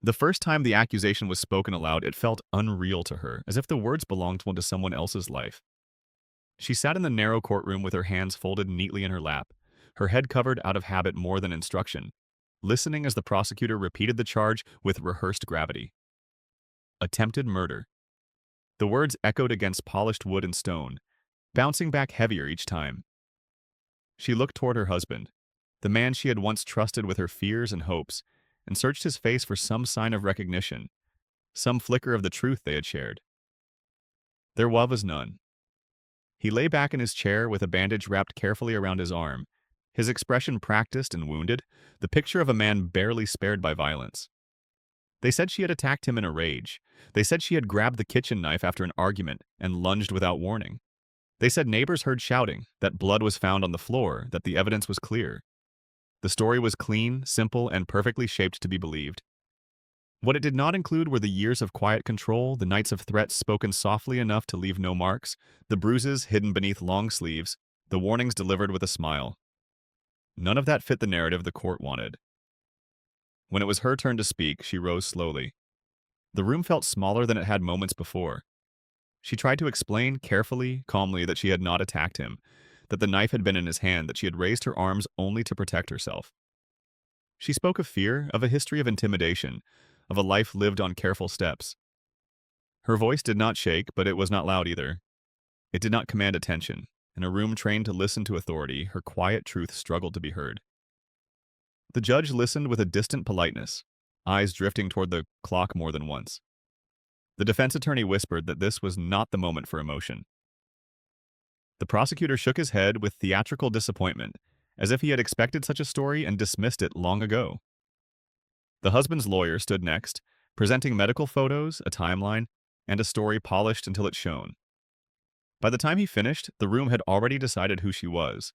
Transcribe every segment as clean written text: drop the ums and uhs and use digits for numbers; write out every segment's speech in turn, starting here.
The first time the accusation was spoken aloud, it felt unreal to her, as if the words belonged to someone else's life. She sat in the narrow courtroom with her hands folded neatly in her lap, her head covered out of habit more than instruction, listening as the prosecutor repeated the charge with rehearsed gravity. Attempted murder. The words echoed against polished wood and stone, bouncing back heavier each time. She looked toward her husband, the man she had once trusted with her fears and hopes, and searched his face for some sign of recognition, some flicker of the truth they had shared. There was none. He lay back in his chair with a bandage wrapped carefully around his arm, his expression practiced and wounded, the picture of a man barely spared by violence. They said she had attacked him in a rage. They said she had grabbed the kitchen knife after an argument and lunged without warning. They said neighbors heard shouting, that blood was found on the floor, that the evidence was clear. The story was clean, simple, and perfectly shaped to be believed. What it did not include were the years of quiet control, the nights of threats spoken softly enough to leave no marks, the bruises hidden beneath long sleeves, the warnings delivered with a smile. None of that fit the narrative the court wanted. When it was her turn to speak, she rose slowly. The room felt smaller than it had moments before. She tried to explain carefully, calmly, that she had not attacked him, that the knife had been in his hand, that she had raised her arms only to protect herself. She spoke of fear, of a history of intimidation, of a life lived on careful steps. Her voice did not shake, but it was not loud either. It did not command attention. In a room trained to listen to authority, her quiet truth struggled to be heard. The judge listened with a distant politeness, eyes drifting toward the clock more than once. The defense attorney whispered that this was not the moment for emotion. The prosecutor shook his head with theatrical disappointment, as if he had expected such a story and dismissed it long ago. The husband's lawyer stood next, presenting medical photos, a timeline, and a story polished until it shone. By the time he finished, the room had already decided who she was.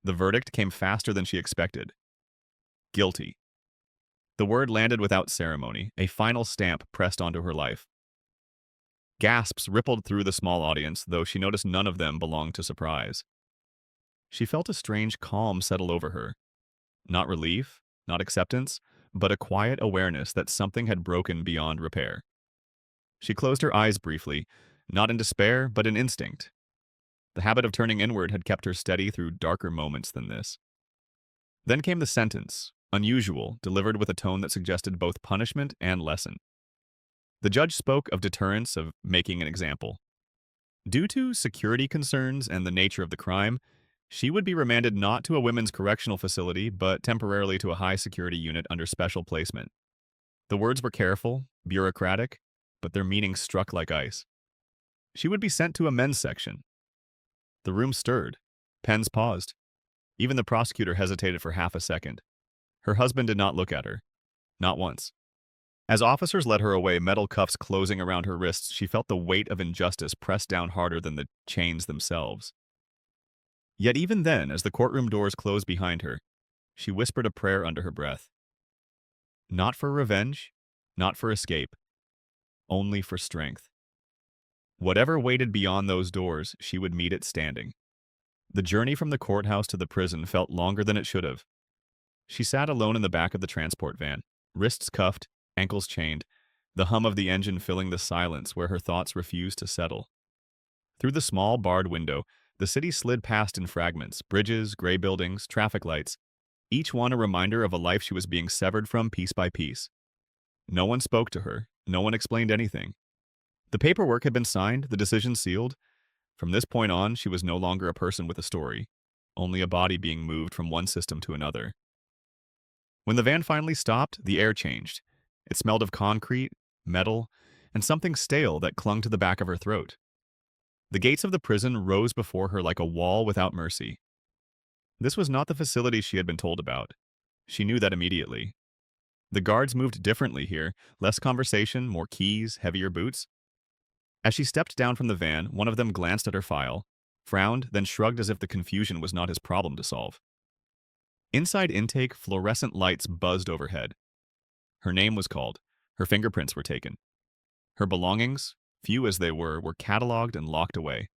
The verdict came faster than she expected. Guilty. The word landed without ceremony, a final stamp pressed onto her life. Gasps rippled through the small audience, though she noticed none of them belonged to surprise. She felt a strange calm settle over her. Not relief, not acceptance, but a quiet awareness that something had broken beyond repair. She closed her eyes briefly, not in despair, but in instinct. The habit of turning inward had kept her steady through darker moments than this. Then came the sentence, unusual, delivered with a tone that suggested both punishment and lesson. The judge spoke of deterrence, of making an example. Due to security concerns and the nature of the crime, she would be remanded not to a women's correctional facility, but temporarily to a high-security unit under special placement. The words were careful, bureaucratic, but their meaning struck like ice. She would be sent to a men's section. The room stirred. Pens paused. Even the prosecutor hesitated for half a second. Her husband did not look at her. Not once. As officers led her away, metal cuffs closing around her wrists, she felt the weight of injustice press down harder than the chains themselves. Yet even then, as the courtroom doors closed behind her, she whispered a prayer under her breath. Not for revenge, not for escape, only for strength. Whatever waited beyond those doors, she would meet it standing. The journey from the courthouse to the prison felt longer than it should have. She sat alone in the back of the transport van, wrists cuffed, ankles chained, the hum of the engine filling the silence where her thoughts refused to settle. Through the small, barred window, the city slid past in fragments, bridges, gray buildings, traffic lights, each one a reminder of a life she was being severed from piece by piece. No one spoke to her, no one explained anything. The paperwork had been signed, the decision sealed. From this point on, she was no longer a person with a story, only a body being moved from one system to another. When the van finally stopped, the air changed. It smelled of concrete, metal, and something stale that clung to the back of her throat. The gates of the prison rose before her like a wall without mercy. This was not the facility she had been told about. She knew that immediately. The guards moved differently here, less conversation, more keys, heavier boots. As she stepped down from the van, one of them glanced at her file, frowned, then shrugged as if the confusion was not his problem to solve. Inside intake, fluorescent lights buzzed overhead. Her name was called. Her fingerprints were taken. Her belongings, few as they were catalogued and locked away.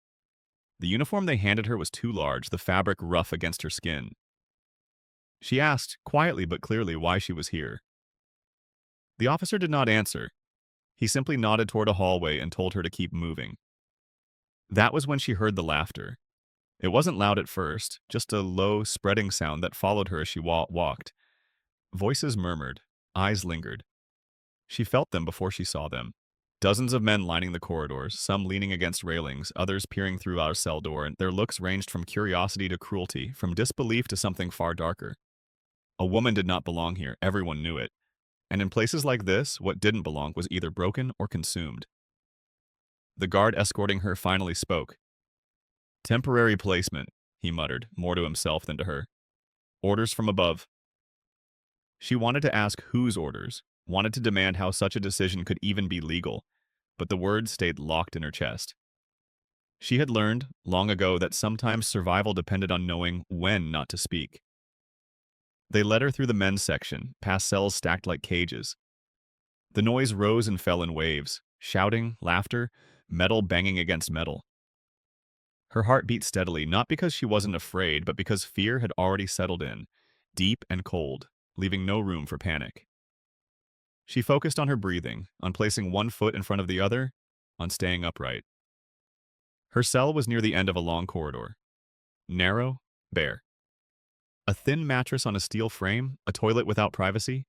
The uniform they handed her was too large, the fabric rough against her skin. She asked, quietly but clearly, why she was here. The officer did not answer. He simply nodded toward a hallway and told her to keep moving. That was when she heard the laughter. It wasn't loud at first, just a low, spreading sound that followed her as she walked. Voices murmured, eyes lingered. She felt them before she saw them. Dozens of men lining the corridors, some leaning against railings, others peering through our cell door, and their looks ranged from curiosity to cruelty, from disbelief to something far darker. A woman did not belong here, everyone knew it. And in places like this, what didn't belong was either broken or consumed. The guard escorting her finally spoke. "Temporary placement," he muttered, more to himself than to her. "Orders from above." She wanted to ask whose orders, wanted to demand how such a decision could even be legal, but the words stayed locked in her chest. She had learned, long ago, that sometimes survival depended on knowing when not to speak. They led her through the men's section, past cells stacked like cages. The noise rose and fell in waves, shouting, laughter, metal banging against metal. Her heart beat steadily, not because she wasn't afraid, but because fear had already settled in, deep and cold, leaving no room for panic. She focused on her breathing, on placing one foot in front of the other, on staying upright. Her cell was near the end of a long corridor. Narrow, bare. A thin mattress on a steel frame, a toilet without privacy,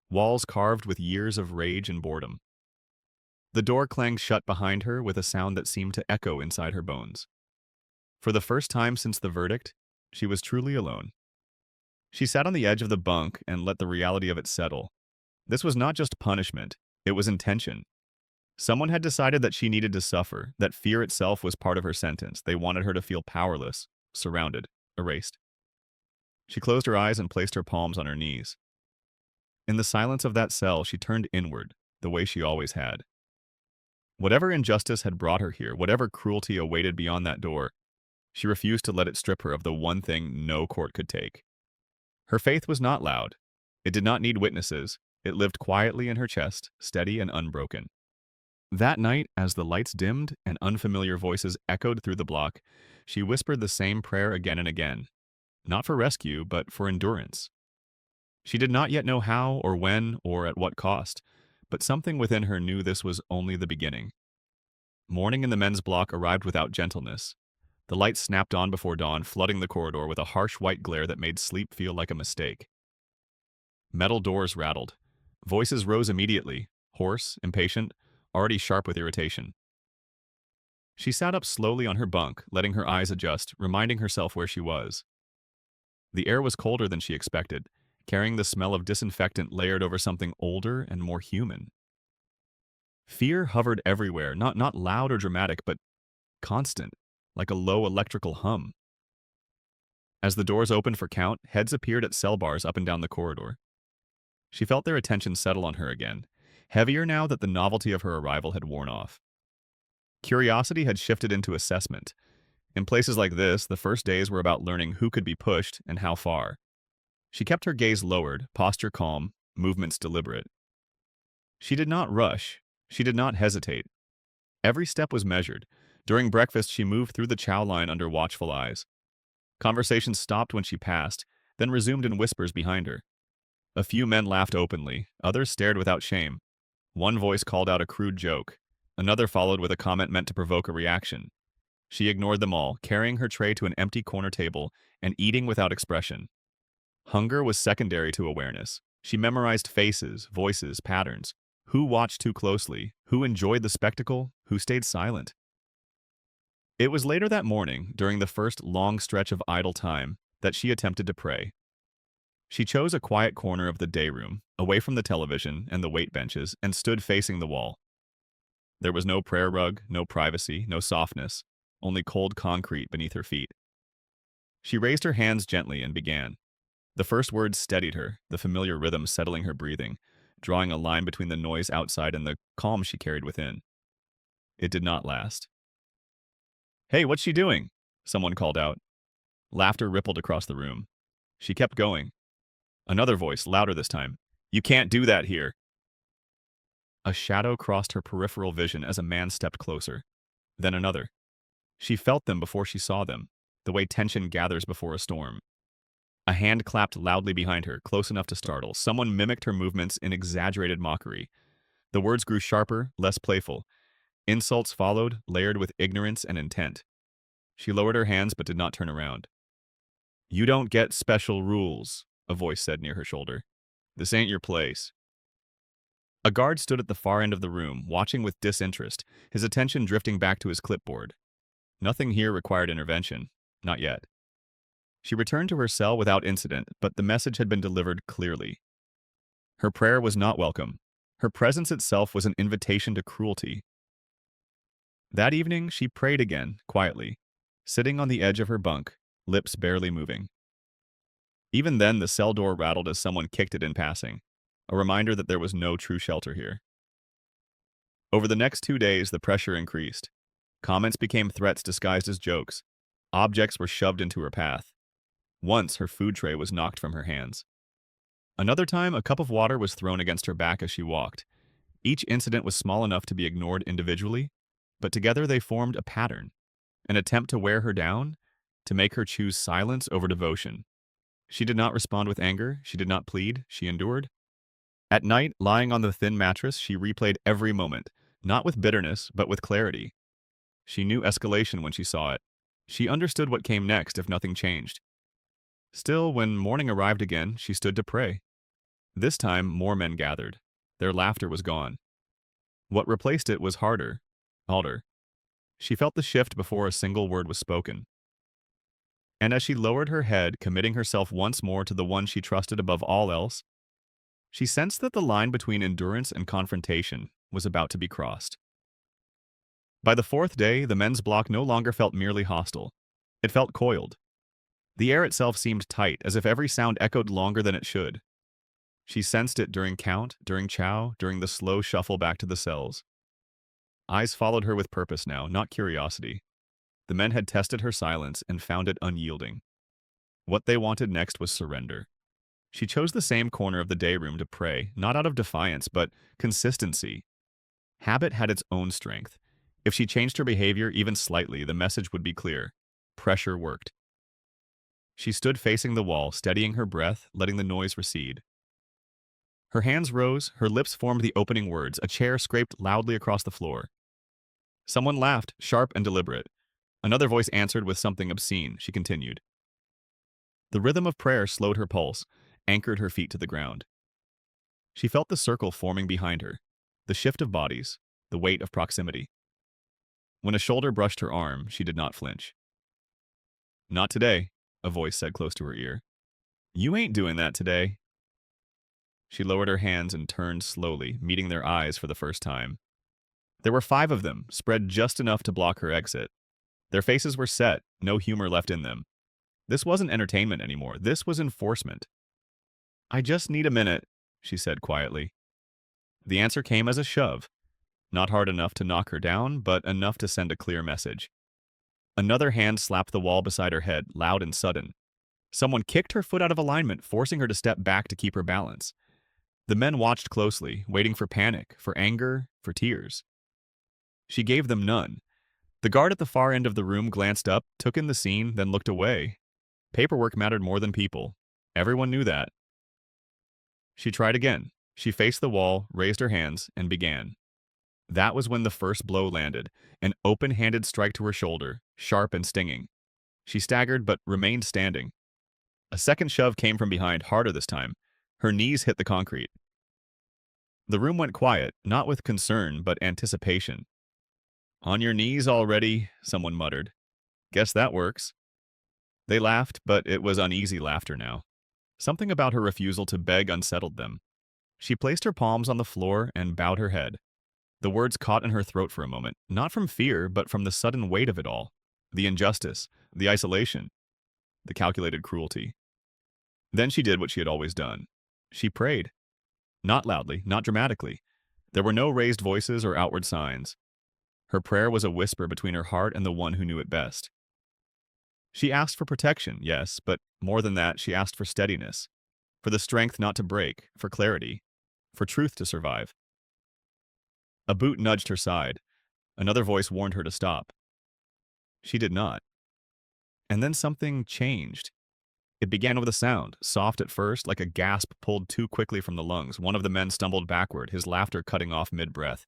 walls carved with years of rage and boredom. The door clanged shut behind her with a sound that seemed to echo inside her bones. For the first time since the verdict, she was truly alone. She sat on the edge of the bunk and let the reality of it settle. This was not just punishment, it was intention. Someone had decided that she needed to suffer, that fear itself was part of her sentence. They wanted her to feel powerless, surrounded, erased. She closed her eyes and placed her palms on her knees. In the silence of that cell, she turned inward, the way she always had. Whatever injustice had brought her here, whatever cruelty awaited beyond that door, she refused to let it strip her of the one thing no court could take. Her faith was not loud. It did not need witnesses. It lived quietly in her chest, steady and unbroken. That night, as the lights dimmed and unfamiliar voices echoed through the block, she whispered the same prayer again and again. Not for rescue, but for endurance. She did not yet know how or when or at what cost, but something within her knew this was only the beginning. Morning in the men's block arrived without gentleness. The lights snapped on before dawn, flooding the corridor with a harsh white glare that made sleep feel like a mistake. Metal doors rattled. Voices rose immediately, hoarse, impatient, already sharp with irritation. She sat up slowly on her bunk, letting her eyes adjust, reminding herself where she was. The air was colder than she expected, carrying the smell of disinfectant layered over something older and more human. Fear hovered everywhere, not loud or dramatic, but constant, like a low electrical hum. As the doors opened for count, heads appeared at cell bars up and down the corridor. She felt their attention settle on her again, heavier now that the novelty of her arrival had worn off. Curiosity had shifted into assessment. In places like this, the first days were about learning who could be pushed and how far. She kept her gaze lowered, posture calm, movements deliberate. She did not rush. She did not hesitate. Every step was measured. During breakfast, she moved through the chow line under watchful eyes. Conversations stopped when she passed, then resumed in whispers behind her. A few men laughed openly, others stared without shame. One voice called out a crude joke. Another followed with a comment meant to provoke a reaction. She ignored them all, carrying her tray to an empty corner table and eating without expression. Hunger was secondary to awareness. She memorized faces, voices, patterns. Who watched too closely? Who enjoyed the spectacle? Who stayed silent? It was later that morning, during the first long stretch of idle time, that she attempted to pray. She chose a quiet corner of the day room, away from the television and the weight benches, and stood facing the wall. There was no prayer rug, no privacy, no softness, only cold concrete beneath her feet. She raised her hands gently and began. The first words steadied her, the familiar rhythm settling her breathing, drawing a line between the noise outside and the calm she carried within. It did not last. "Hey, what's she doing?" someone called out. Laughter rippled across the room. She kept going. Another voice, louder this time. "You can't do that here." A shadow crossed her peripheral vision as a man stepped closer. Then another. She felt them before she saw them, the way tension gathers before a storm. A hand clapped loudly behind her, close enough to startle. Someone mimicked her movements in exaggerated mockery. The words grew sharper, less playful. Insults followed, layered with ignorance and intent. She lowered her hands but did not turn around. "You don't get special rules," a voice said near her shoulder. "This ain't your place." A guard stood at the far end of the room, watching with disinterest, his attention drifting back to his clipboard. Nothing here required intervention. Not yet. She returned to her cell without incident, but the message had been delivered clearly. Her prayer was not welcome. Her presence itself was an invitation to cruelty. That evening, she prayed again, quietly, sitting on the edge of her bunk, lips barely moving. Even then, the cell door rattled as someone kicked it in passing, a reminder that there was no true shelter here. Over the next 2 days, the pressure increased. Comments became threats disguised as jokes. Objects were shoved into her path. Once, her food tray was knocked from her hands. Another time, a cup of water was thrown against her back as she walked. Each incident was small enough to be ignored individually, but together they formed a pattern, an attempt to wear her down, to make her choose silence over devotion. She did not respond with anger, she did not plead, she endured. At night, lying on the thin mattress, she replayed every moment, not with bitterness, but with clarity. She knew escalation when she saw it. She understood what came next if nothing changed. Still, when morning arrived again, she stood to pray. This time, more men gathered. Their laughter was gone. What replaced it was harder. She felt the shift before a single word was spoken. And as she lowered her head, committing herself once more to the one she trusted above all else, she sensed that the line between endurance and confrontation was about to be crossed. By the fourth day, the men's block no longer felt merely hostile. It felt coiled. The air itself seemed tight, as if every sound echoed longer than it should. She sensed it during count, during chow, during the slow shuffle back to the cells. Eyes followed her with purpose now, not curiosity. The men had tested her silence and found it unyielding. What they wanted next was surrender. She chose the same corner of the day room to pray, not out of defiance, but consistency. Habit had its own strength. If she changed her behavior even slightly, the message would be clear. Pressure worked. She stood facing the wall, steadying her breath, letting the noise recede. Her hands rose, her lips formed the opening words. A chair scraped loudly across the floor. Someone laughed, sharp and deliberate. Another voice answered with something obscene. She continued. The rhythm of prayer slowed her pulse, anchored her feet to the ground. She felt the circle forming behind her, the shift of bodies, the weight of proximity. When a shoulder brushed her arm, she did not flinch. "Not today," a voice said close to her ear. "You ain't doing that today." She lowered her hands and turned slowly, meeting their eyes for the first time. There were 5 of them, spread just enough to block her exit. Their faces were set, no humor left in them. This wasn't entertainment anymore, this was enforcement. "I just need a minute," she said quietly. The answer came as a shove. Not hard enough to knock her down, but enough to send a clear message. Another hand slapped the wall beside her head, loud and sudden. Someone kicked her foot out of alignment, forcing her to step back to keep her balance. The men watched closely, waiting for panic, for anger, for tears. She gave them none. The guard at the far end of the room glanced up, took in the scene, then looked away. Paperwork mattered more than people. Everyone knew that. She tried again. She faced the wall, raised her hands, and began. That was when the first blow landed, an open-handed strike to her shoulder, sharp and stinging. She staggered but remained standing. A second shove came from behind, harder this time. Her knees hit the concrete. The room went quiet, not with concern, but anticipation. "On your knees already," someone muttered. "Guess that works." They laughed, but it was uneasy laughter now. Something about her refusal to beg unsettled them. She placed her palms on the floor and bowed her head. The words caught in her throat for a moment, not from fear, but from the sudden weight of it all. The injustice, the isolation, the calculated cruelty. Then she did what she had always done. She prayed. Not loudly, not dramatically. There were no raised voices or outward signs. Her prayer was a whisper between her heart and the one who knew it best. She asked for protection, yes, but more than that, she asked for steadiness, for the strength not to break, for clarity, for truth to survive. A boot nudged her side. Another voice warned her to stop. She did not. And then something changed. It began with a sound, soft at first, like a gasp pulled too quickly from the lungs. One of the men stumbled backward, his laughter cutting off mid-breath.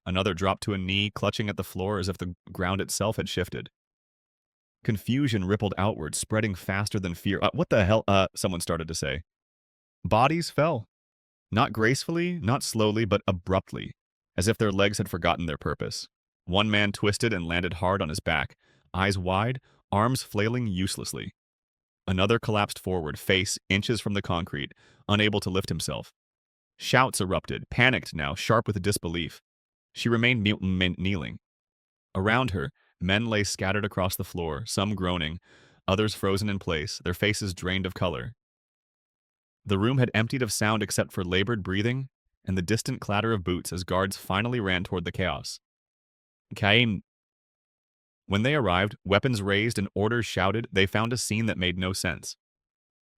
Another dropped to a knee, clutching at the floor as if the ground itself had shifted. Confusion rippled outward, spreading faster than fear. What the hell? Someone started to say. Bodies fell. Not gracefully, not slowly, but abruptly, as if their legs had forgotten their purpose. One man twisted and landed hard on his back, eyes wide, arms flailing uselessly. Another collapsed forward, face inches from the concrete, unable to lift himself. Shouts erupted, panicked now, sharp with disbelief. She remained kneeling. Around her, men lay scattered across the floor, some groaning, others frozen in place, their faces drained of color. The room had emptied of sound except for labored breathing and the distant clatter of boots as guards finally ran toward the chaos. Cain. When they arrived, weapons raised and orders shouted, they found a scene that made no sense.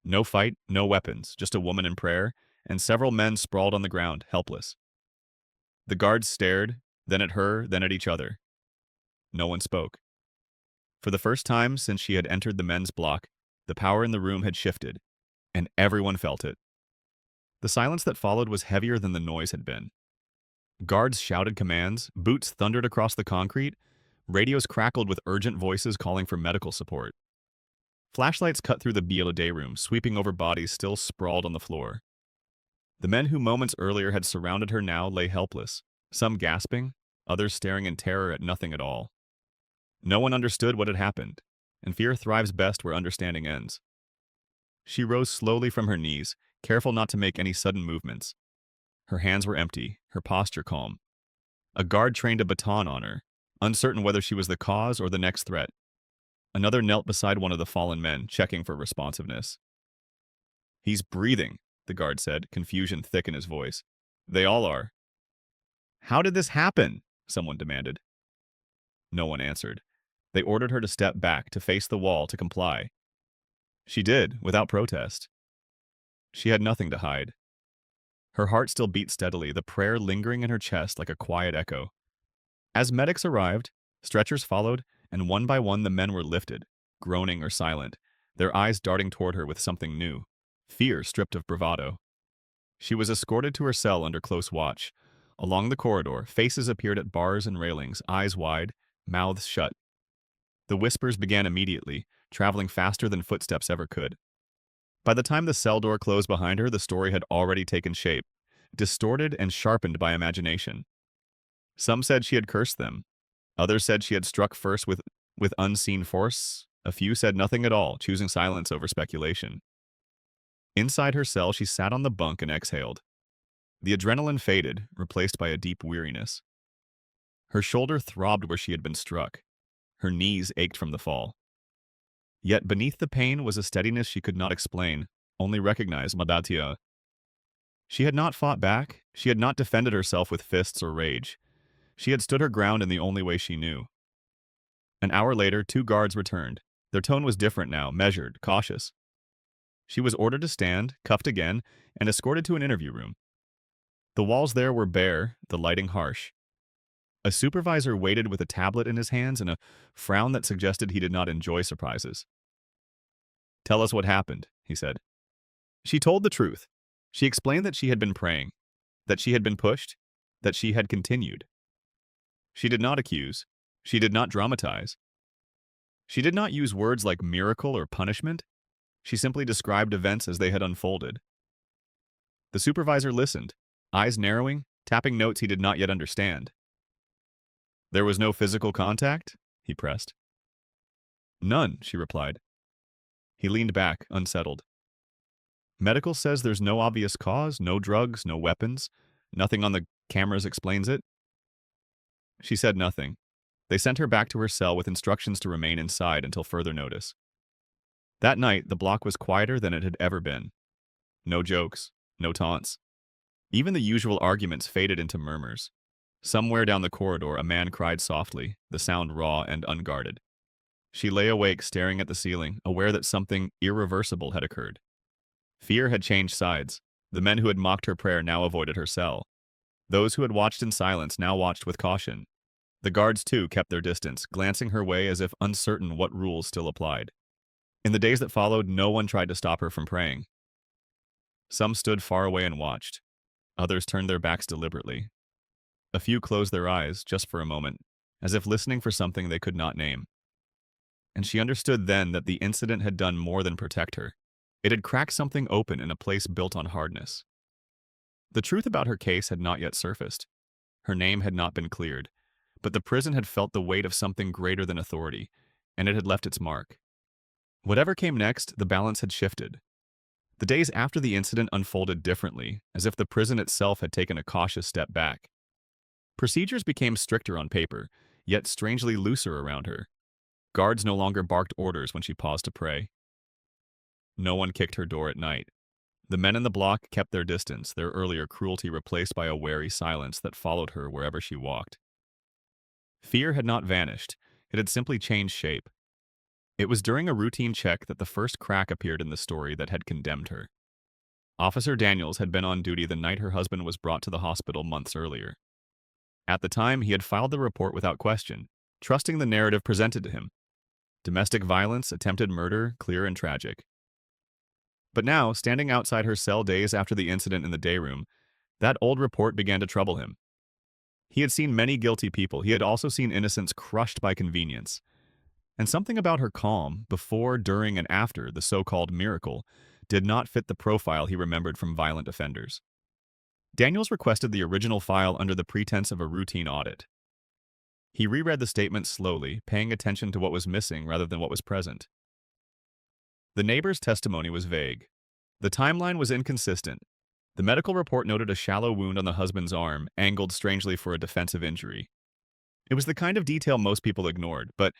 No fight, no weapons, just a woman in prayer, and several men sprawled on the ground, helpless. The guards stared, then at her, then at each other. No one spoke. For the first time since she had entered the men's block, the power in the room had shifted, and everyone felt it. The silence that followed was heavier than the noise had been. Guards shouted commands, boots thundered across the concrete, radios crackled with urgent voices calling for medical support. Flashlights cut through the day room, sweeping over bodies still sprawled on the floor. The men who moments earlier had surrounded her now lay helpless, some gasping, others staring in terror at nothing at all. No one understood what had happened, and fear thrives best where understanding ends. She rose slowly from her knees, careful not to make any sudden movements. Her hands were empty, her posture calm. A guard trained a baton on her, uncertain whether she was the cause or the next threat. Another knelt beside one of the fallen men, checking for responsiveness. "He's breathing," the guard said, confusion thick in his voice. "They all are." "How did this happen?" someone demanded. No one answered. They ordered her to step back, to face the wall, to comply. She did, without protest. She had nothing to hide. Her heart still beat steadily, the prayer lingering in her chest like a quiet echo. As medics arrived, stretchers followed, and one by one the men were lifted, groaning or silent, their eyes darting toward her with something new, fear stripped of bravado. She was escorted to her cell under close watch. Along the corridor, faces appeared at bars and railings, eyes wide, mouths shut. The whispers began immediately, traveling faster than footsteps ever could. By the time the cell door closed behind her, the story had already taken shape, distorted and sharpened by imagination. Some said she had cursed them. Others said she had struck first with unseen force. A few said nothing at all, choosing silence over speculation. Inside her cell, she sat on the bunk and exhaled. The adrenaline faded, replaced by a deep weariness. Her shoulder throbbed where she had been struck. Her knees ached from the fall. Yet beneath the pain was a steadiness she could not explain, only recognize Madatia. She had not fought back. She had not defended herself with fists or rage. She had stood her ground in the only way she knew. An hour later, 2 guards returned. Their tone was different now, measured, cautious. She was ordered to stand, cuffed again, and escorted to an interview room. The walls there were bare, the lighting harsh. A supervisor waited with a tablet in his hands and a frown that suggested he did not enjoy surprises. "Tell us what happened," he said. She told the truth. She explained that she had been praying, that she had been pushed, that she had continued. She did not accuse. She did not dramatize. She did not use words like miracle or punishment. She simply described events as they had unfolded. The supervisor listened, eyes narrowing, tapping notes he did not yet understand. "There was no physical contact?" he pressed. "None," she replied. He leaned back, unsettled. "Medical says there's no obvious cause, no drugs, no weapons. Nothing on the cameras explains it." She said nothing. They sent her back to her cell with instructions to remain inside until further notice. That night, the block was quieter than it had ever been. No jokes, no taunts. Even the usual arguments faded into murmurs. Somewhere down the corridor, a man cried softly, the sound raw and unguarded. She lay awake, staring at the ceiling, aware that something irreversible had occurred. Fear had changed sides. The men who had mocked her prayer now avoided her cell. Those who had watched in silence now watched with caution. The guards, too, kept their distance, glancing her way as if uncertain what rules still applied. In the days that followed, no one tried to stop her from praying. Some stood far away and watched. Others turned their backs deliberately. A few closed their eyes, just for a moment, as if listening for something they could not name. And she understood then that the incident had done more than protect her. It had cracked something open in a place built on hardness. The truth about her case had not yet surfaced. Her name had not been cleared, but the prison had felt the weight of something greater than authority, and it had left its mark. Whatever came next, the balance had shifted. The days after the incident unfolded differently, as if the prison itself had taken a cautious step back. Procedures became stricter on paper, yet strangely looser around her. Guards no longer barked orders when she paused to pray. No one kicked her door at night. The men in the block kept their distance, their earlier cruelty replaced by a wary silence that followed her wherever she walked. Fear had not vanished, it had simply changed shape. It was during a routine check that the first crack appeared in the story that had condemned her. Officer Daniels had been on duty the night her husband was brought to the hospital months earlier. At the time, he had filed the report without question, trusting the narrative presented to him. Domestic violence, attempted murder, clear and tragic. But now, standing outside her cell days after the incident in the day room, that old report began to trouble him. He had seen many guilty people. He had also seen innocents crushed by convenience. And something about her calm, before, during, and after the so-called miracle, did not fit the profile he remembered from violent offenders. Daniels requested the original file under the pretense of a routine audit. He reread the statement slowly, paying attention to what was missing rather than what was present. The neighbor's testimony was vague. The timeline was inconsistent. The medical report noted a shallow wound on the husband's arm, angled strangely for a defensive injury. It was the kind of detail most people ignored, but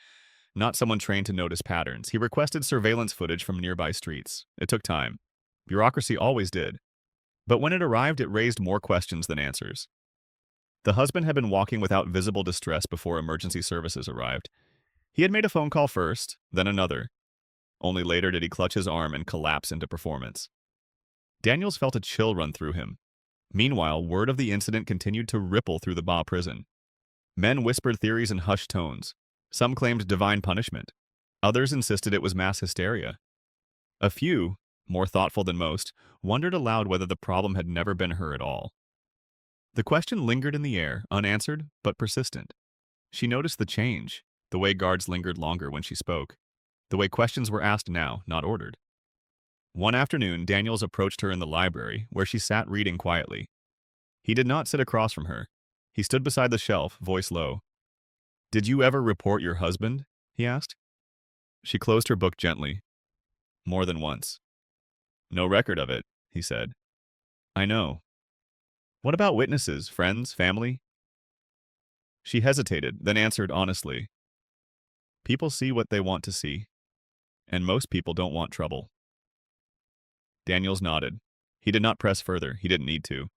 not someone trained to notice patterns. He requested surveillance footage from nearby streets. It took time. Bureaucracy always did. But when it arrived, it raised more questions than answers. The husband had been walking without visible distress before emergency services arrived. He had made a phone call first, then another. Only later did he clutch his arm and collapse into performance. Daniels felt a chill run through him. Meanwhile, word of the incident continued to ripple through the Ba prison. Men whispered theories in hushed tones. Some claimed divine punishment. Others insisted it was mass hysteria. A few, more thoughtful than most, wondered aloud whether the problem had never been her at all. The question lingered in the air, unanswered but persistent. She noticed the change, the way guards lingered longer when she spoke, the way questions were asked now, not ordered. One afternoon, Daniels approached her in the library, where she sat reading quietly. He did not sit across from her. He stood beside the shelf, voice low. "Did you ever report your husband?" he asked. She closed her book gently. "More than once." "No record of it," he said. "I know." "What about witnesses, friends, family?" She hesitated, then answered honestly. "People see what they want to see. And most people don't want trouble." Daniels nodded. He did not press further. He didn't need to.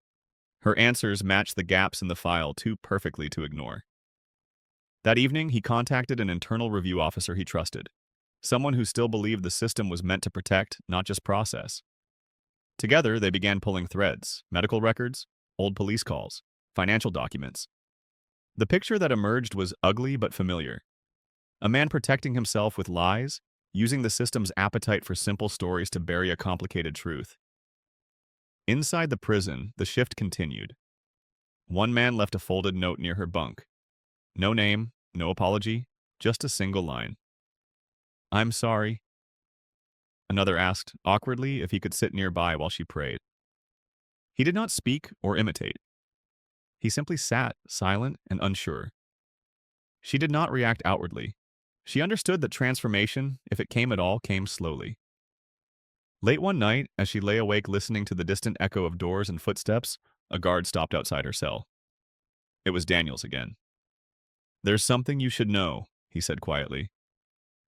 Her answers matched the gaps in the file too perfectly to ignore. That evening, he contacted an internal review officer he trusted, someone who still believed the system was meant to protect, not just process. Together, they began pulling threads, medical records, old police calls, financial documents. The picture that emerged was ugly but familiar. A man protecting himself with lies, using the system's appetite for simple stories to bury a complicated truth. Inside the prison, the shift continued. One man left a folded note near her bunk. No name, no apology, just a single line. "I'm sorry." Another asked, awkwardly, if he could sit nearby while she prayed. He did not speak or imitate. He simply sat, silent and unsure. She did not react outwardly. She understood that transformation, if it came at all, came slowly. Late one night, as she lay awake listening to the distant echo of doors and footsteps, a guard stopped outside her cell. It was Daniels again. "There's something you should know," he said quietly.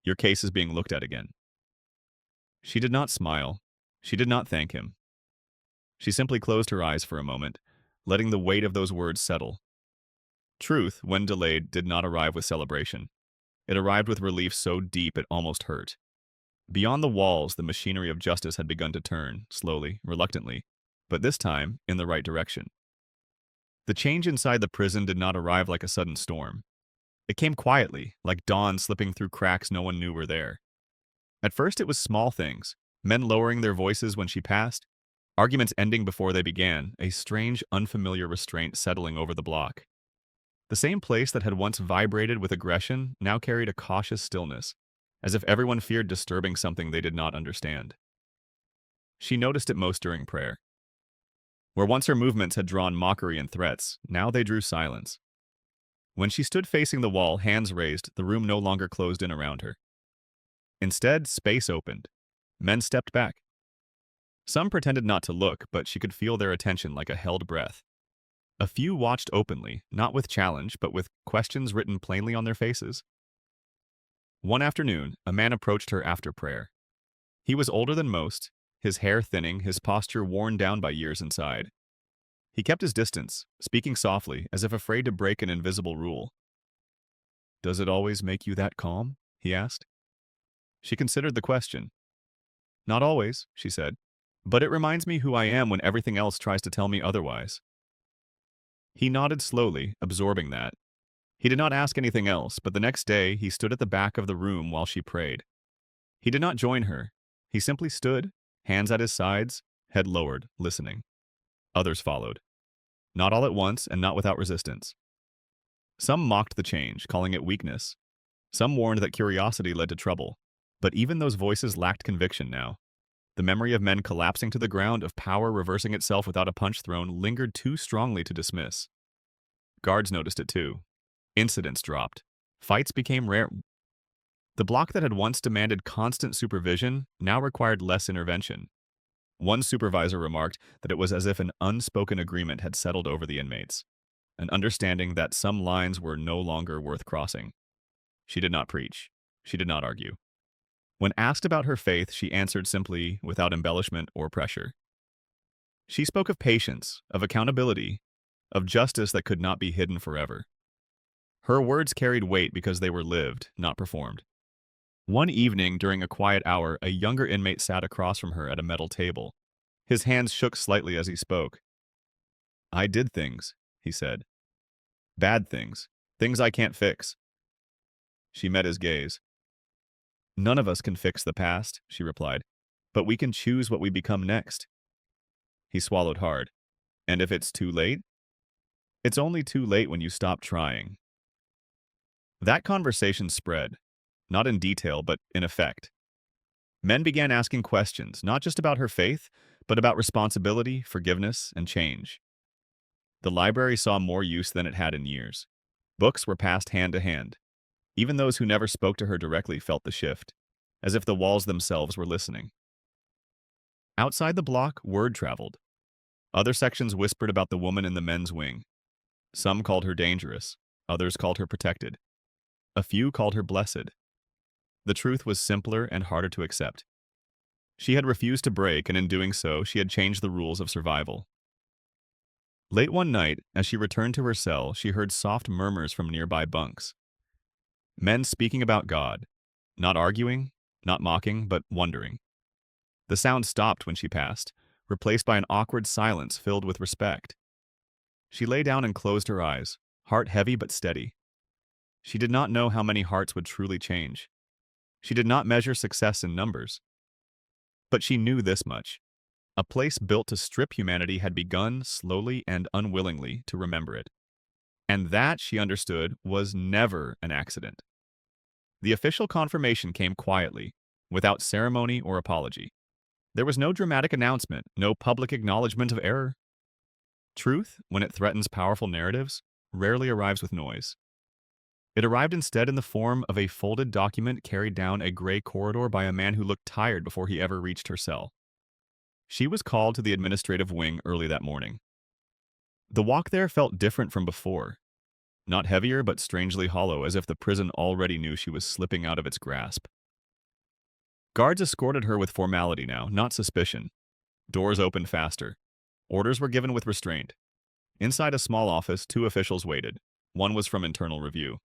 "Your case is being looked at again." She did not smile. She did not thank him. She simply closed her eyes for a moment, letting the weight of those words settle. Truth, when delayed, did not arrive with celebration. It arrived with relief so deep it almost hurt. Beyond the walls, the machinery of justice had begun to turn, slowly, reluctantly, but this time in the right direction. The change inside the prison did not arrive like a sudden storm. It came quietly, like dawn slipping through cracks no one knew were there. At first it was small things, men lowering their voices when she passed, arguments ending before they began, a strange, unfamiliar restraint settling over the block. The same place that had once vibrated with aggression now carried a cautious stillness, as if everyone feared disturbing something they did not understand. She noticed it most during prayer. Where once her movements had drawn mockery and threats, now they drew silence. When she stood facing the wall, hands raised, the room no longer closed in around her. Instead, space opened. Men stepped back. Some pretended not to look, but she could feel their attention like a held breath. A few watched openly, not with challenge, but with questions written plainly on their faces. One afternoon, a man approached her after prayer. He was older than most, his hair thinning, his posture worn down by years inside. He kept his distance, speaking softly, as if afraid to break an invisible rule. "Does it always make you that calm?" he asked. She considered the question. "Not always," she said, "but it reminds me who I am when everything else tries to tell me otherwise." He nodded slowly, absorbing that. He did not ask anything else, but the next day he stood at the back of the room while she prayed. He did not join her. He simply stood, hands at his sides, head lowered, listening. Others followed. Not all at once and not without resistance. Some mocked the change, calling it weakness. Some warned that curiosity led to trouble. But even those voices lacked conviction now. The memory of men collapsing to the ground, of power reversing itself without a punch thrown, lingered too strongly to dismiss. Guards noticed it too. Incidents dropped. Fights became rare. The block that had once demanded constant supervision now required less intervention. One supervisor remarked that it was as if an unspoken agreement had settled over the inmates, an understanding that some lines were no longer worth crossing. She did not preach. She did not argue. When asked about her faith, she answered simply, without embellishment or pressure. She spoke of patience, of accountability, of justice that could not be hidden forever. Her words carried weight because they were lived, not performed. One evening, during a quiet hour, a younger inmate sat across from her at a metal table. His hands shook slightly as he spoke. "I did things," he said. "Bad things. Things I can't fix." She met his gaze. "None of us can fix the past," she replied, "but we can choose what we become next." He swallowed hard. "And if it's too late?" "It's only too late when you stop trying." That conversation spread, not in detail, but in effect. Men began asking questions, not just about her faith, but about responsibility, forgiveness, and change. The library saw more use than it had in years. Books were passed hand to hand. Even those who never spoke to her directly felt the shift, as if the walls themselves were listening. Outside the block, word traveled. Other sections whispered about the woman in the men's wing. Some called her dangerous, others called her protected. A few called her blessed. The truth was simpler and harder to accept. She had refused to break, and in doing so, she had changed the rules of survival. Late one night, as she returned to her cell, she heard soft murmurs from nearby bunks. Men speaking about God, not arguing, not mocking, but wondering. The sound stopped when she passed, replaced by an awkward silence filled with respect. She lay down and closed her eyes, heart heavy but steady. She did not know how many hearts would truly change. She did not measure success in numbers. But she knew this much. A place built to strip humanity had begun, slowly and unwillingly, to remember it. And that, she understood, was never an accident. The official confirmation came quietly, without ceremony or apology. There was no dramatic announcement, no public acknowledgement of error. Truth, when it threatens powerful narratives, rarely arrives with noise. It arrived instead in the form of a folded document carried down a gray corridor by a man who looked tired before he ever reached her cell. She was called to the administrative wing early that morning. The walk there felt different from before. Not heavier, but strangely hollow, as if the prison already knew she was slipping out of its grasp. Guards escorted her with formality now, not suspicion. Doors opened faster. Orders were given with restraint. Inside a small office, two officials waited. One was from internal review.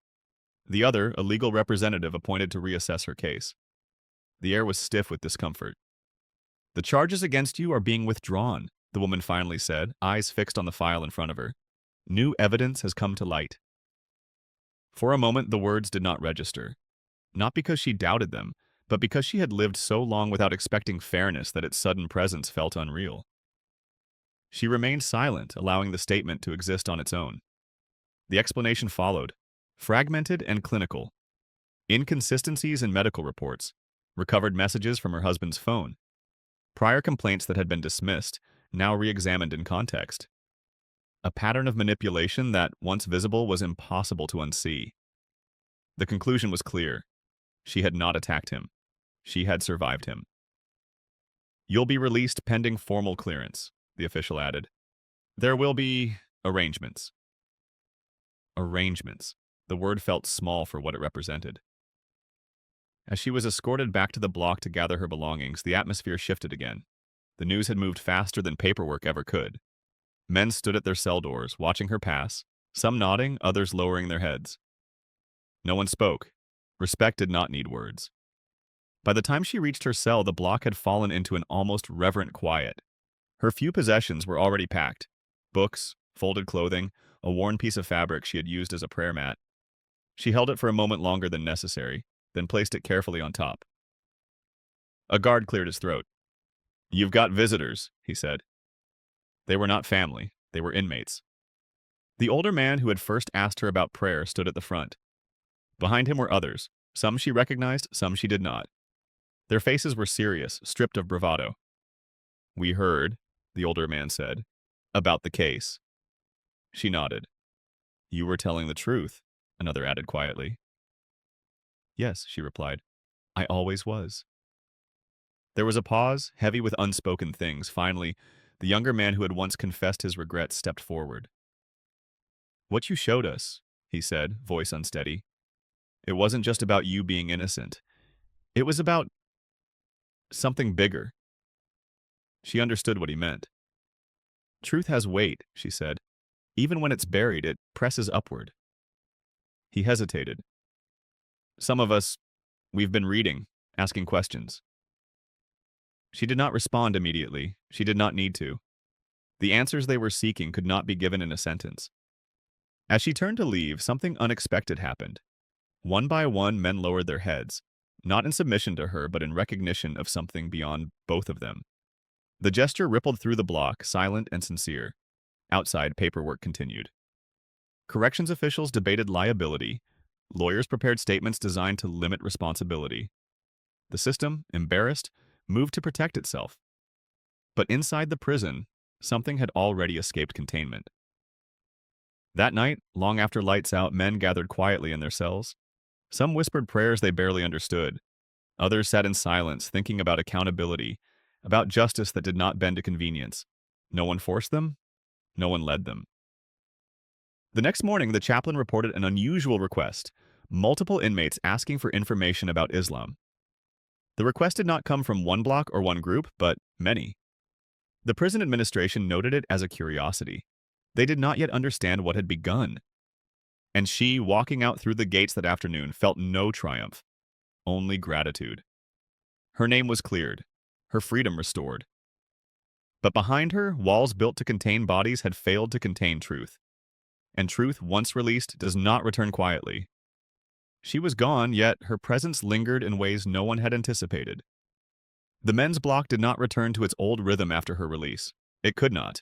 The other, a legal representative appointed to reassess her case. The air was stiff with discomfort. "The charges against you are being withdrawn," the woman finally said, eyes fixed on the file in front of her. "New evidence has come to light." For a moment, the words did not register. Not because she doubted them, but because she had lived so long without expecting fairness that its sudden presence felt unreal. She remained silent, allowing the statement to exist on its own. The explanation followed, fragmented and clinical. Inconsistencies in medical reports, recovered messages from her husband's phone, prior complaints that had been dismissed, now re-examined in context. A pattern of manipulation that, once visible, was impossible to unsee. The conclusion was clear. She had not attacked him. She had survived him. "You'll be released pending formal clearance," the official added. "There will be arrangements." Arrangements. The word felt small for what it represented. As she was escorted back to the block to gather her belongings, the atmosphere shifted again. The news had moved faster than paperwork ever could. Men stood at their cell doors, watching her pass, some nodding, others lowering their heads. No one spoke. Respect did not need words. By the time she reached her cell, the block had fallen into an almost reverent quiet. Her few possessions were already packed. Books, folded clothing, a worn piece of fabric she had used as a prayer mat. She held it for a moment longer than necessary, then placed it carefully on top. A guard cleared his throat. "You've got visitors," he said. They were not family, they were inmates. The older man who had first asked her about prayer stood at the front. Behind him were others, some she recognized, some she did not. Their faces were serious, stripped of bravado. "We heard," the older man said, "about the case." She nodded. "You were telling the truth," another added quietly. "Yes," she replied. "I always was." There was a pause, heavy with unspoken things. Finally, the younger man who had once confessed his regrets stepped forward. "What you showed us," he said, voice unsteady, "it wasn't just about you being innocent. It was about something bigger." She understood what he meant. "Truth has weight," she said. "Even when it's buried, it presses upward." He hesitated. "Some of us, we've been reading, asking questions." She did not respond immediately. She did not need to. The answers they were seeking could not be given in a sentence. As she turned to leave, something unexpected happened. One by one, men lowered their heads, not in submission to her, but in recognition of something beyond both of them. The gesture rippled through the block, silent and sincere. Outside, paperwork continued. Corrections officials debated liability. Lawyers prepared statements designed to limit responsibility. The system, embarrassed, moved to protect itself. But inside the prison, something had already escaped containment. That night, long after lights out, men gathered quietly in their cells. Some whispered prayers they barely understood. Others sat in silence, thinking about accountability, about justice that did not bend to convenience. No one forced them. No one led them. The next morning, the chaplain reported an unusual request, multiple inmates asking for information about Islam. The request did not come from one block or one group, but many. The prison administration noted it as a curiosity. They did not yet understand what had begun. And she, walking out through the gates that afternoon, felt no triumph, only gratitude. Her name was cleared, her freedom restored. But behind her, walls built to contain bodies had failed to contain truth. And truth, once released, does not return quietly. She was gone, yet her presence lingered in ways no one had anticipated. The men's block did not return to its old rhythm after her release. It could not.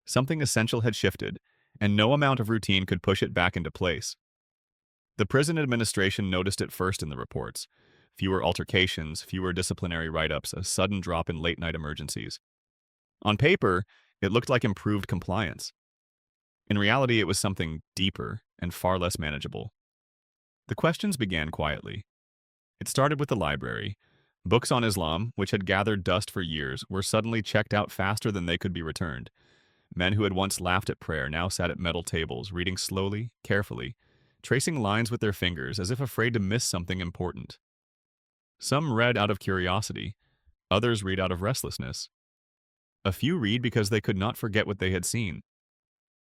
Something essential had shifted, and no amount of routine could push it back into place. The prison administration noticed it first in the reports. Fewer altercations, fewer disciplinary write-ups, a sudden drop in late-night emergencies. On paper, it looked like improved compliance. In reality, it was something deeper and far less manageable. The questions began quietly. It started with the library. Books on Islam, which had gathered dust for years, were suddenly checked out faster than they could be returned. Men who had once laughed at prayer now sat at metal tables, reading slowly, carefully, tracing lines with their fingers as if afraid to miss something important. Some read out of curiosity. Others read out of restlessness. A few read because they could not forget what they had seen.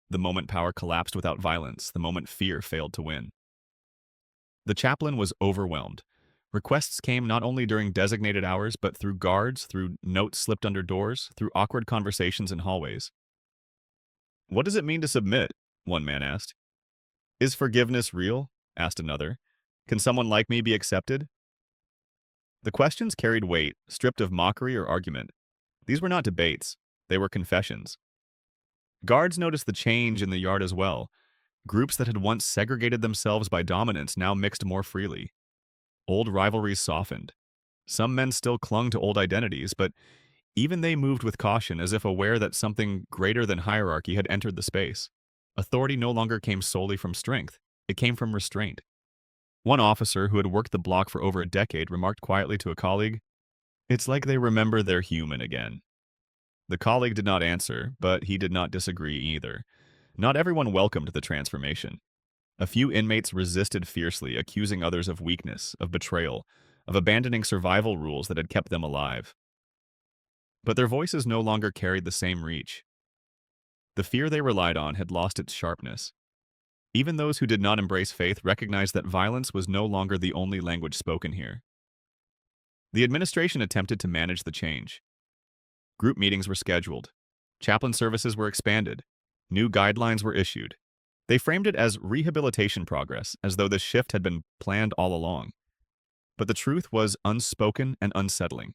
The moment power collapsed without violence, the moment fear failed to win. The chaplain was overwhelmed. Requests came not only during designated hours, but through guards, through notes slipped under doors, through awkward conversations in hallways. "What does it mean to submit?" one man asked. "Is forgiveness real?" asked another. "Can someone like me be accepted?" The questions carried weight, stripped of mockery or argument. These were not debates. They were confessions. Guards noticed the change in the yard as well. Groups that had once segregated themselves by dominance now mixed more freely. Old rivalries softened. Some men still clung to old identities, but even they moved with caution, as if aware that something greater than hierarchy had entered the space. Authority no longer came solely from strength. It came from restraint. One officer who had worked the block for over a decade remarked quietly to a colleague, "It's like they remember they're human again." The colleague did not answer, but he did not disagree either. Not everyone welcomed the transformation. A few inmates resisted fiercely, accusing others of weakness, of betrayal, of abandoning survival rules that had kept them alive. But their voices no longer carried the same reach. The fear they relied on had lost its sharpness. Even those who did not embrace faith recognized that violence was no longer the only language spoken here. The administration attempted to manage the change. Group meetings were scheduled. Chaplain services were expanded. New guidelines were issued. They framed it as rehabilitation progress, as though this shift had been planned all along. But the truth was unspoken and unsettling.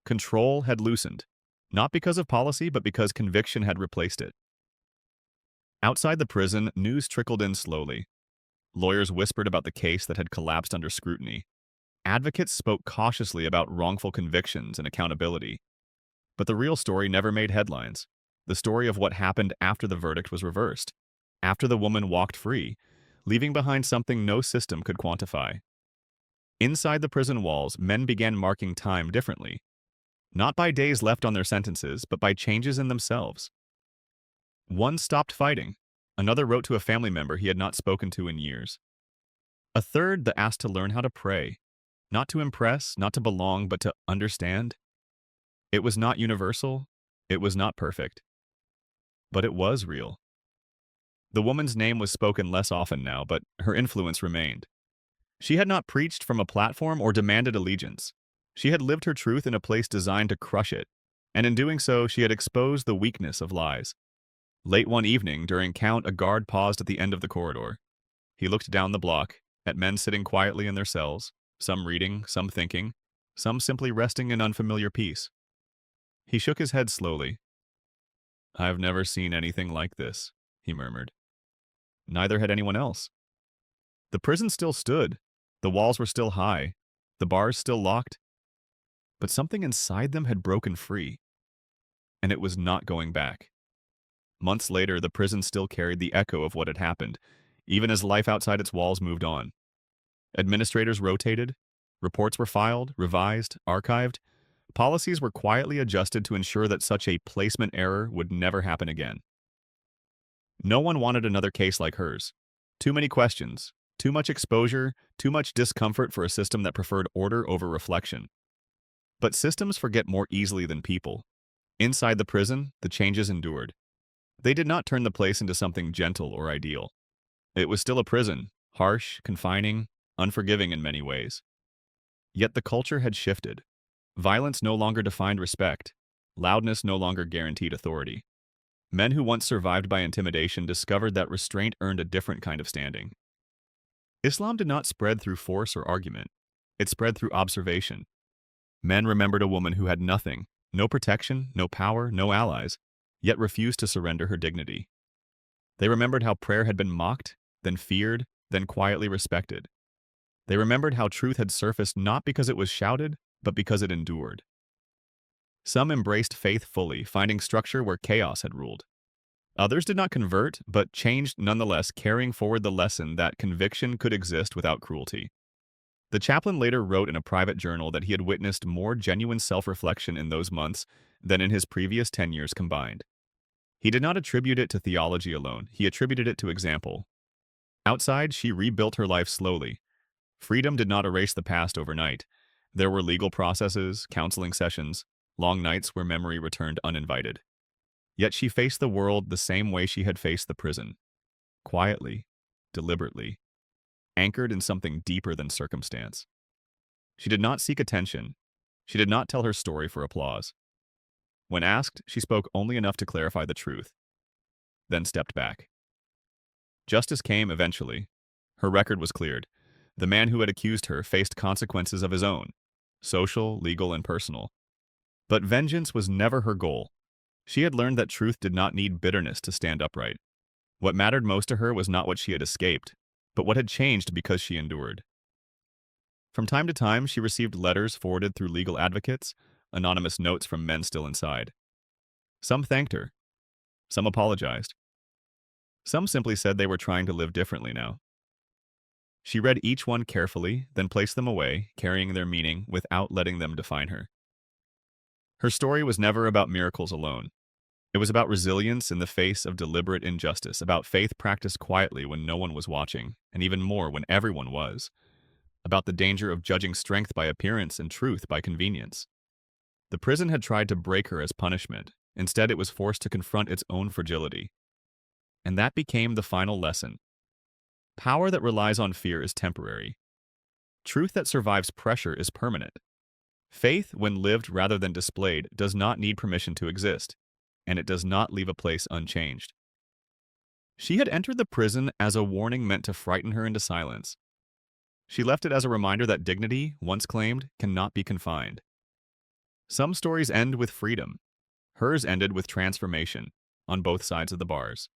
Control had loosened, not because of policy, but because conviction had replaced it. Outside the prison, news trickled in slowly. Lawyers whispered about the case that had collapsed under scrutiny. Advocates spoke cautiously about wrongful convictions and accountability. But the real story never made headlines. The story of what happened after the verdict was reversed, after the woman walked free, leaving behind something no system could quantify. Inside the prison walls, men began marking time differently. Not by days left on their sentences, but by changes in themselves. One stopped fighting. Another wrote to a family member he had not spoken to in years. A third that asked to learn how to pray. Not to impress, not to belong, but to understand. It was not universal. It was not perfect. But it was real. The woman's name was spoken less often now, but her influence remained. She had not preached from a platform or demanded allegiance. She had lived her truth in a place designed to crush it, and in doing so, she had exposed the weakness of lies. Late one evening, during count, a guard paused at the end of the corridor. He looked down the block, at men sitting quietly in their cells, some reading, some thinking, some simply resting in unfamiliar peace. He shook his head slowly. "I've never seen anything like this," he murmured. Neither had anyone else. The prison still stood. The walls were still high. The bars still locked. But something inside them had broken free. And it was not going back. Months later, the prison still carried the echo of what had happened, even as life outside its walls moved on. Administrators rotated. Reports were filed, revised, archived. Policies were quietly adjusted to ensure that such a placement error would never happen again. No one wanted another case like hers. Too many questions, too much exposure, too much discomfort for a system that preferred order over reflection. But systems forget more easily than people. Inside the prison, the changes endured. They did not turn the place into something gentle or ideal. It was still a prison, harsh, confining, unforgiving in many ways. Yet the culture had shifted. Violence no longer defined respect. Loudness no longer guaranteed authority. Men who once survived by intimidation discovered that restraint earned a different kind of standing. Islam did not spread through force or argument. It spread through observation. Men remembered a woman who had nothing, no protection, no power, no allies, yet refused to surrender her dignity. They remembered how prayer had been mocked, then feared, then quietly respected. They remembered how truth had surfaced not because it was shouted, but because it endured. Some embraced faith fully, finding structure where chaos had ruled. Others did not convert, but changed nonetheless, carrying forward the lesson that conviction could exist without cruelty. The chaplain later wrote in a private journal that he had witnessed more genuine self-reflection in those months than in his previous 10 years combined. He did not attribute it to theology alone, he attributed it to example. Outside, she rebuilt her life slowly. Freedom did not erase the past overnight. There were legal processes, counseling sessions, long nights where memory returned uninvited. Yet she faced the world the same way she had faced the prison. Quietly, deliberately, anchored in something deeper than circumstance. She did not seek attention. She did not tell her story for applause. When asked, she spoke only enough to clarify the truth, then stepped back. Justice came eventually. Her record was cleared. The man who had accused her faced consequences of his own. social, legal, and personal. But vengeance was never her goal. She had learned that truth did not need bitterness to stand upright. What mattered most to her was not what she had escaped, but what had changed because she endured. From time to time, she received letters forwarded through legal advocates, anonymous notes from men still inside. Some thanked her. Some apologized. Some simply said they were trying to live differently now. She read each one carefully, then placed them away, carrying their meaning without letting them define her. Her story was never about miracles alone. It was about resilience in the face of deliberate injustice, about faith practiced quietly when no one was watching, and even more when everyone was, about the danger of judging strength by appearance and truth by convenience. The prison had tried to break her as punishment. Instead, it was forced to confront its own fragility. And that became the final lesson. Power that relies on fear is temporary. Truth that survives pressure is permanent. Faith, when lived rather than displayed, does not need permission to exist, and it does not leave a place unchanged. She had entered the prison as a warning meant to frighten her into silence. She left it as a reminder that dignity, once claimed, cannot be confined. Some stories end with freedom. Hers ended with transformation, on both sides of the bars.